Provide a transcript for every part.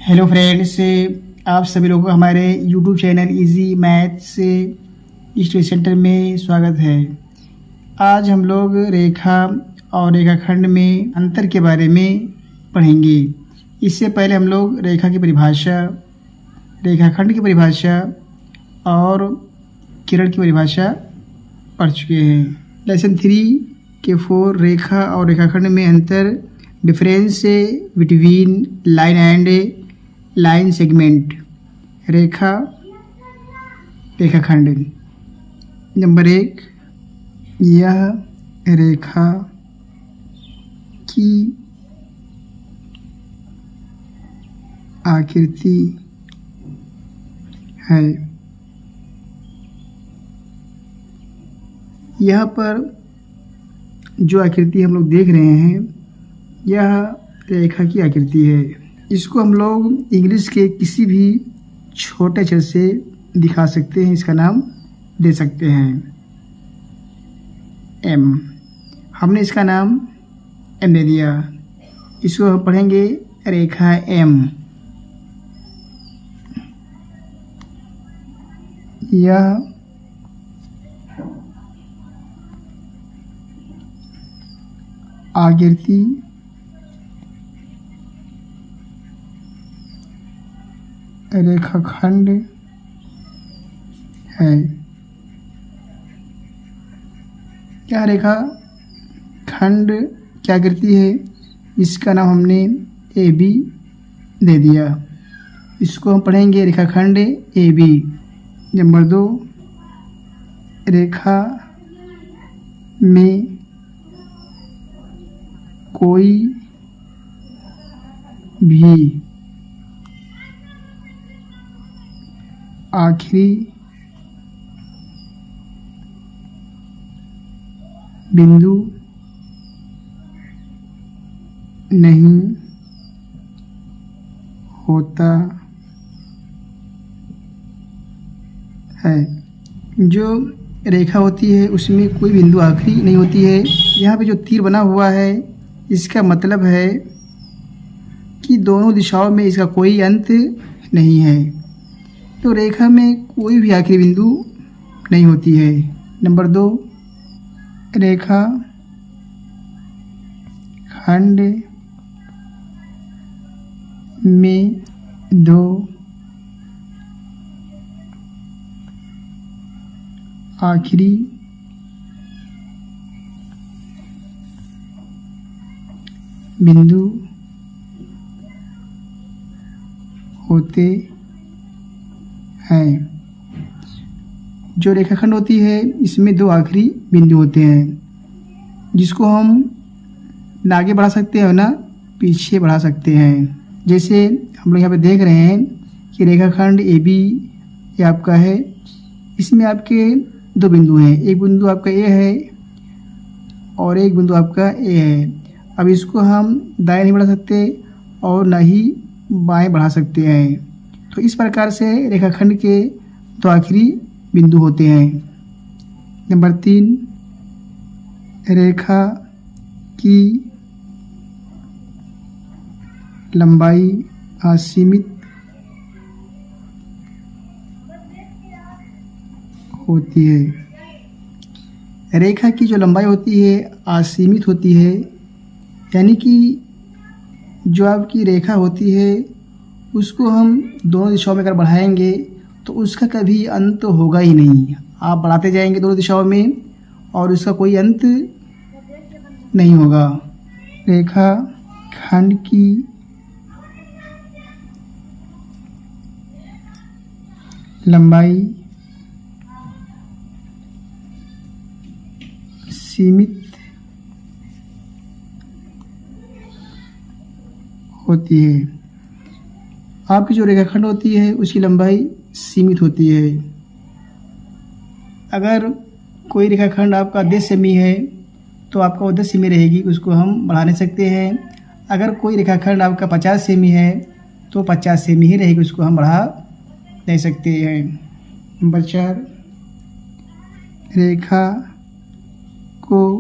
Hello friends, आप सभी लोगों का हमारे YouTube channel easy maths study centre में स्वागत है। आज हम लोग रेखा और रेखाखंड में अंतर के बारे में पढ़ेंगे। इससे पहले हम लोग रेखा की परिभाषा, रेखाखंड की परिभाषा और किरण की परिभाषा पढ़ चुके हैं। लेसन 3 के 4 रेखा और रेखाखंड में अंतर, difference between line and line segment, रेखा रेखाखंड। नंबर 1, यह रेखा की आकृति है। यहाँ पर जो आकृति हम लोग देख रहे हैं, यह रेखा की आकृति है। इसको हम लोग इंग्लिश के किसी भी छोटे अक्षर से दिखा सकते हैं। इसका नाम दे सकते हैं एम। हमने इसका नाम एम दे दिया। इसको हम पढ़ेंगे रेखा एम। यह आकृति रेखाखंड है। क्या रेखाखंड क्या आकृति है? इसका नाम हमने ए बी दे दिया। इसको हम पढ़ेंगे रेखाखंड ए बी। नंबर 2, रेखा में कोई भी आखिरी बिंदु नहीं होता है। जो रेखा होती है उसमें कोई बिंदु आखिरी नहीं होती है। यहाँ पे जो तीर बना हुआ है, इसका मतलब है कि दोनों दिशाओं में इसका कोई अंत नहीं है। तो रेखा में कोई भी आखिरी बिंदु नहीं होती है। नंबर 2, रेखा खंड में 2 आखिरी बिंदु होते हैं। जो रेखाखंड होती है इसमें 2 आखिरी बिंदु होते हैं, जिसको हम ना आगे बढ़ा सकते हैं और ना पीछे बढ़ा सकते हैं। जैसे हम लोग यहाँ पे देख रहे हैं कि रेखाखंड ए बी ये आपका है। इसमें आपके 2 बिंदु हैं। एक बिंदु आपका ए है और एक बिंदु आपका ए है। अब इसको हम दाएं नहीं बढ़ा सकते और ना ही बाएं बढ़ा सकते हैं। तो इस प्रकार से रेखाखंड के 2 आखिरी बिंदु होते हैं। नंबर 3, रेखा की लंबाई असीमित होती है। रेखा की जो लंबाई होती है असीमित होती है, यानी कि जो आपकी रेखा होती है उसको हम दोनों दिशाओं में अगर बढ़ाएंगे तो उसका कभी अंत होगा ही नहीं। आप बढ़ाते जाएंगे दोनों दिशाओं में और उसका कोई अंत नहीं होगा। रेखा खंड की लंबाई सीमित होती है। आपकी जो रेखाखंड होती है उसकी लंबाई सीमित होती है। अगर कोई रेखाखंड आपका 10 सेमी है तो आपका वो 10 सेमी रहेगी, उसको हम बढ़ा नहीं सकते हैं। अगर कोई रेखाखंड आपका 50 सेमी है तो 50 सेमी ही रहेगी, उसको हम बढ़ा नहीं सकते हैं। नंबर 4, रेखा को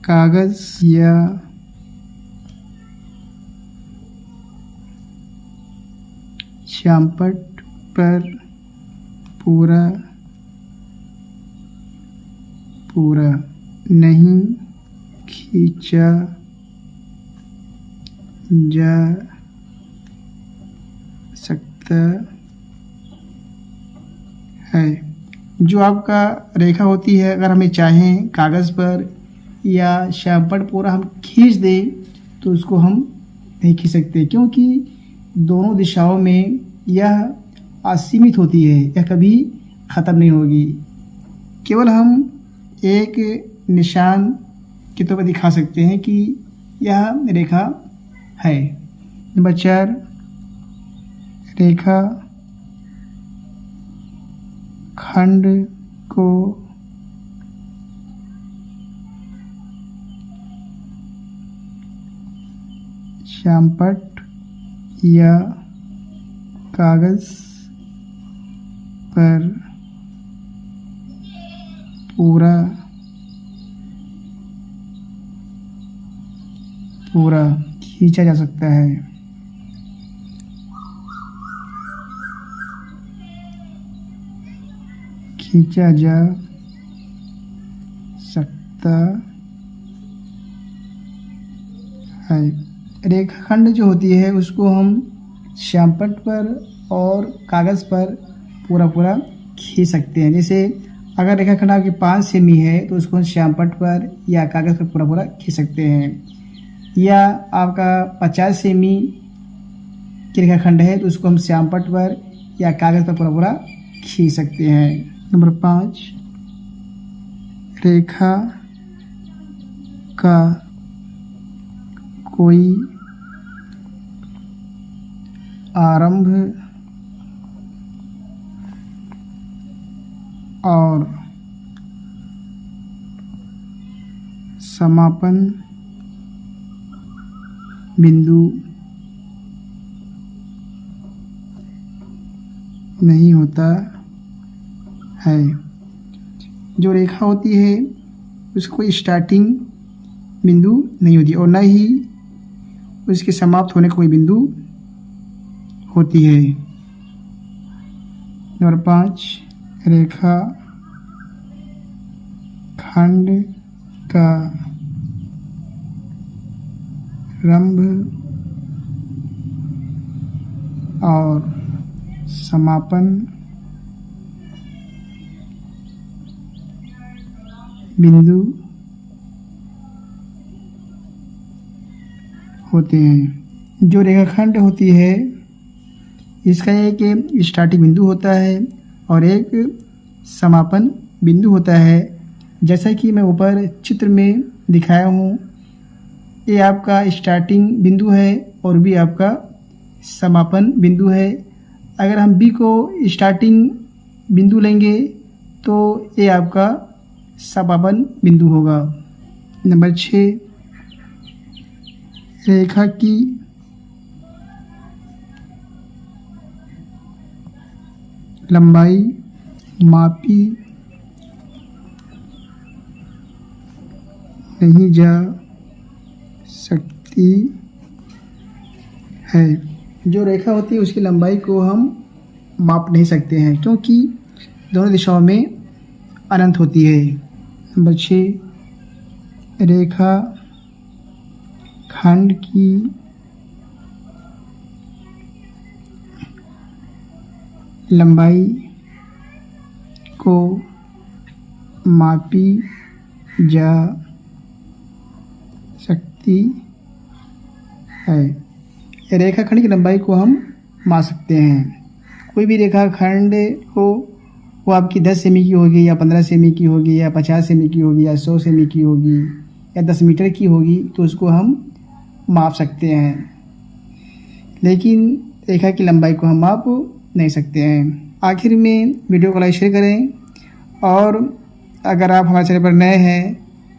कागज़ या श्यामपट्ट पर पूरा पूरा नहीं खींचा जा सकता है। जो आपका रेखा होती है, अगर हमें चाहें कागज़ पर या श्यामपट्ट पूरा हम खींच दें तो उसको हम नहीं खींच सकते, क्योंकि दोनों दिशाओं में यह असीमित होती है, यह कभी ख़त्म नहीं होगी। केवल हम एक निशान के तौर पर दिखा सकते हैं कि यह रेखा है। नंबर 4, रेखा खंड को श्यामपट्ट या कागज़ पर पूरा खींचा जा सकता है। खींचा जा सकता है। रेखाखंड जो होती है उसको हम श्यामपट्ट पर और कागज़ पर पूरा खींच सकते हैं। जैसे अगर रेखाखंड आपकी 5 सेमी है तो उसको हम श्यामपट्ट पर या कागज़ पर पूरा खींच सकते हैं, या आपका 50 सेमी की रेखाखंड है तो उसको हम श्यामपट्ट पर या कागज़ पर पूरा खींच सकते हैं। नंबर 5, रेखा का कोई आरंभ और समापन बिंदु नहीं होता है। जो रेखा होती है उसको कोई स्टार्टिंग बिंदु नहीं होती और न ही उसके समाप्त होने का कोई बिंदु होती है। नंबर 5, रेखा खंड का आरंभ और समापन बिंदु होते हैं। जो रेखाखंड होती है इसका एक स्टार्टिंग बिंदु होता है और एक समापन बिंदु होता है। जैसा कि मैं ऊपर चित्र में दिखाया हूँ, ये आपका स्टार्टिंग बिंदु है और भी आपका समापन बिंदु है। अगर हम बी को स्टार्टिंग बिंदु लेंगे तो ये आपका समापन बिंदु होगा। नंबर 6, रेखा की लंबाई मापी नहीं जा सकती है। जो रेखा होती है उसकी लंबाई को हम माप नहीं सकते हैं, क्योंकि दोनों दिशाओं में अनंत होती है। नंबर 6, रेखा खंड की लंबाई को मापी जा सकती है। रेखाखंड की लंबाई को हम माप सकते हैं। कोई भी रेखाखंड हो, वो आपकी 10 सेमी की होगी या 15 सेमी की होगी या 50 सेमी की होगी या 100 सेमी की होगी या 10 मीटर की होगी, तो उसको हम माप सकते हैं, लेकिन रेखा की लंबाई को हम माप नहीं सकते हैं। आखिर में वीडियो को लाइक शेयर करें और अगर आप हमारे चैनल पर नए हैं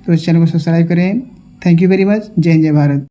तो इस चैनल को सब्सक्राइब करें। Thank you very much. जय हिंद, जय भारत।